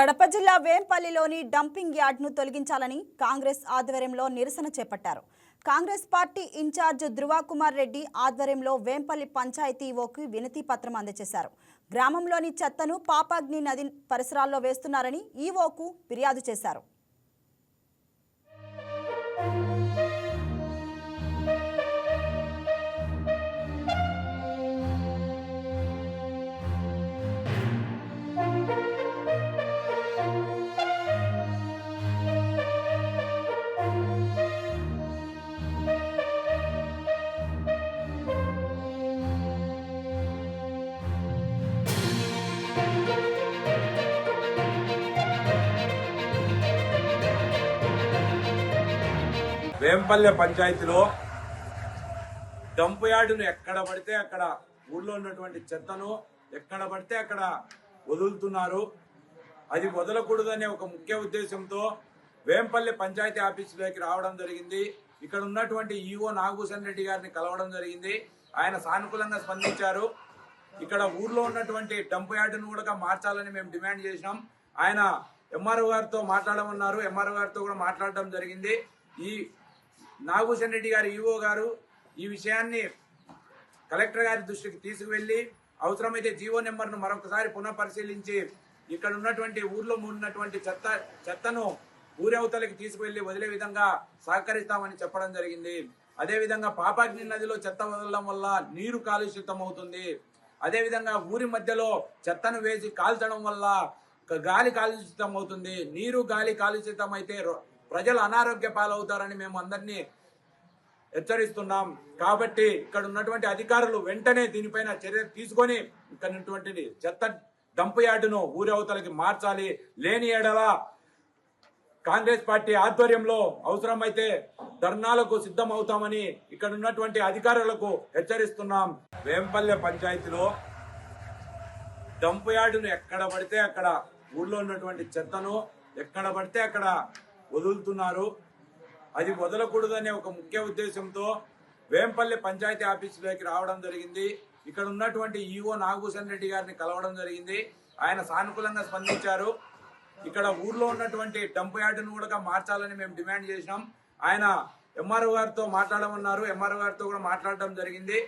కడప జిల్లా వేంపల్లిలోని డంపింగ్ యార్డ్ను తొలగించాలని కాంగ్రెస్ ఆధ్వర్యంలో నిరసన చేపట్టారు. కాంగ్రెస్ పార్టీ ఇన్ఛార్జ్ ధృవకుమార్ రెడ్డి ఆధ్వర్యంలో వేంపల్లి పంచాయతీ ఈవోకు వినతి పత్రం అందజేశారు. గ్రామంలోని చెత్తను పాపాగ్ని నది పరిసరాల్లో వేస్తున్నారని ఈవోకు ఫిర్యాదు చేశారు. వేంపల్లె పంచాయతీలో డంప్ యార్డును ఎక్కడ పడితే అక్కడ ఊళ్ళో ఉన్నటువంటి చెత్తను ఎక్కడ పడితే అక్కడ వదులుతున్నారు. అది వదలకూడదనే ఒక ముఖ్య ఉద్దేశంతో వేంపల్లె పంచాయతీ ఆఫీసులోకి రావడం జరిగింది. ఇక్కడ ఉన్నటువంటి ఈవో నాగభూషణ్ రెడ్డి గారిని కలవడం జరిగింది. ఆయన సానుకూలంగా స్పందించారు. ఇక్కడ ఊర్లో ఉన్నటువంటి డంప్ యార్డును కూడా మార్చాలని మేము డిమాండ్ చేసినాం. ఆయన ఎంఆర్ఓ గారితో మాట్లాడమన్నారు. ఎంఆర్ఓ గారితో కూడా మాట్లాడడం జరిగింది. ఈ నాగభూషణ్ రెడ్డి గారు ఈవో గారు ఈ విషయాన్ని కలెక్టర్ గారి దృష్టికి తీసుకువెళ్లి అవసరమైతే జీవో నెంబర్ను మరొకసారి పునఃపరిశీలించి ఇక్కడ ఉన్నటువంటి ఊర్లో ఉన్నటువంటి చెత్తను ఊరవతలకి తీసుకువెళ్లి వదిలే విధంగా సహకరిస్తామని చెప్పడం జరిగింది. అదేవిధంగా పాపాగ్ని నదిలో చెత్త వదలడం వల్ల నీరు కాలుష్యం అవుతుంది. అదేవిధంగా ఊరి మధ్యలో చెత్తను వేసి కాల్చడం వల్ల గాలి కాలుష్యం అవుతుంది. నీరు గాలి కాలుష్యం అయితే ప్రజలు అనారోగ్య పాలవుతారని మేము అందరినీ హెచ్చరిస్తున్నాం. కాబట్టి ఇక్కడ ఉన్నటువంటి అధికారులు వెంటనే దీనిపైన చర్య తీసుకొని ఇక్కడ ఉన్నటువంటి చెత్త డంప్ యార్డును ఊరవతలకి మార్చాలి. లేని ఎడల కాంగ్రెస్ పార్టీ ఆధ్వర్యంలో అవసరమైతే ధర్నాలకు సిద్ధం అవుతామని ఇక్కడ ఉన్నటువంటి అధికారులకు హెచ్చరిస్తున్నాం. వేంపల్లె పంచాయతీలో డంప్ యార్డును ఎక్కడ పడితే అక్కడ ఊళ్ళో ఉన్నటువంటి చెత్తను ఎక్కడ పడితే అక్కడ వదులుతున్నారు. అది వదలకూడదనే ఒక ముఖ్య ఉద్దేశంతో వేంపల్లి పంచాయతీ ఆఫీసులోకి రావడం జరిగింది. ఇక్కడ ఉన్నటువంటి ఈవో నాగభూషణ్ రెడ్డి గారిని కలవడం జరిగింది. ఆయన సానుకూలంగా స్పందించారు. ఇక్కడ ఊర్లో ఉన్నటువంటి డంప్ యార్డును కూడా మార్చాలని మేము డిమాండ్ చేసినాం. ఆయన ఎంఆర్ఓ గారితో మాట్లాడమన్నారు. ఎంఆర్ఓ గారితో కూడా మాట్లాడడం జరిగింది.